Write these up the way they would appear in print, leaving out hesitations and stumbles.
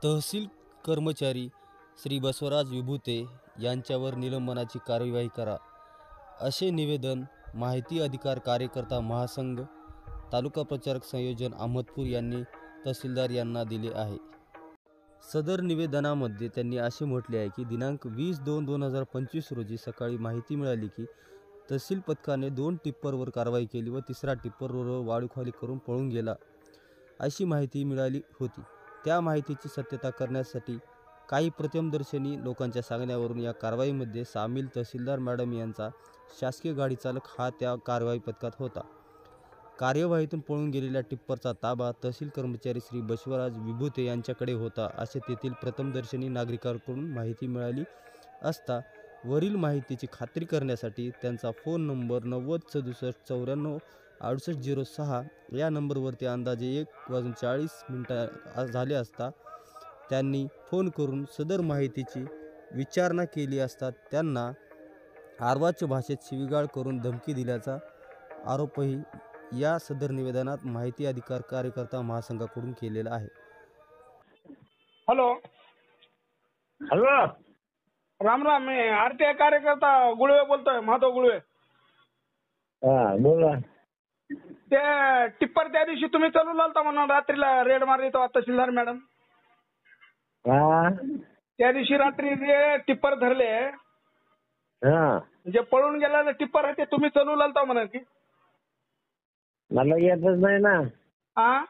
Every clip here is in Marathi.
तहसील कर्मचारी श्री बसवराज विभुते यांच्यावर निलंबनाची कार्यवाही करा, असे निवेदन माहिती अधिकार कार्यकर्ता महासंघ तालुका प्रचारक संयोजन अहमदपूर यांनी तहसीलदार यांना दिले आहे. सदर निवेदनामध्ये त्यांनी असे म्हटले आहे की दिनांक 20/2/2025 रोजी सकाळी माहिती मिळाली की तहसील पथकाने 2 टिप्परवर कारवाई केली व तिसरा टिप्परवर वाळूखाली करून पळून गेला, अशी माहिती मिळाली होती. त्या माहितीची सत्यता करण्यासाठी काही प्रथमदर्शनी लोकांच्या सांगण्यावरून या कारवाईमध्ये सामील तहसीलदार मॅडम यांचा शासकीय गाडी चालक हा त्या कारवाई पथकात होता. कार्यवाहीतून पळून गेलेल्या टिप्परचा ताबा तहसील कर्मचारी श्री बसवराज विभुते यांच्याकडे होता, असे तेथील प्रथमदर्शनी नागरिकांकडून माहिती मिळाली असता वरील माहितीची खात्री करण्यासाठी त्यांचा फोन नंबर 906794 6806 या नंबरवरती अंदाजे 1:40 झाले असता त्यांनी फोन करून सदर माहितीची विचारणा केली असता त्यांना अर्वाच्य भाषेत शिवीगाळ करून धमकी दिल्याचा आरोपही या सदर निवेदनात माहिती अधिकार कार्यकर्ता महासंघाकडून केलेला आहे. Hello hello, Ram Ram. मी आरटीआय कार्यकर्ता गुळवे बोलतोय, माधव गुळवे. हा बोला. ते टिप्पर त्या दिवशी तुम्ही चालू आलता म्हणून रात्रीला रेड मारली तेव्हा तहसीलदार मॅडम. हा त्या दिवशी रात्री जे टिप्पर धरले, हा जे पळून गेलेले टिप्पर आहे ते तुम्ही चालू आलता म्हणा की. मला येतच नाही ना. हा,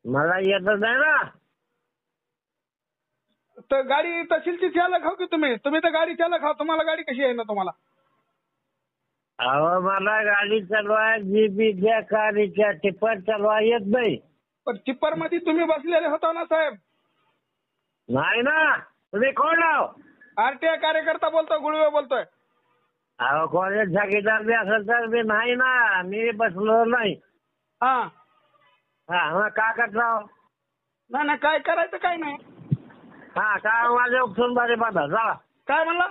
मला येतच नाही ना. तर गाडी तहसीलची चालक हो की तुम्ही तर गाडी चालक हो. तुम्हाला गाडी कशी आहे ना तुम्हाला? अहो मला गाडी चालवा जीबीच्या कारच्या टिप्पर चालवा येत नाही. पण टिप्पर मध्ये तुम्ही बसलेले होता ना साहेब? नाही ना. तुम्ही कोण आहो? आरटीआय कार्यकर्ता बोलतोय, गुळवे बोलतोय. अहो कॉलेज साक्षीदार बी असेल तर मी नाही ना. मी बसलो नाही. हा हा मग का करता? नाही काय करायचं काय नाही. हा का माझ्या उपसून बारे बाधा चला. काय म्हणला?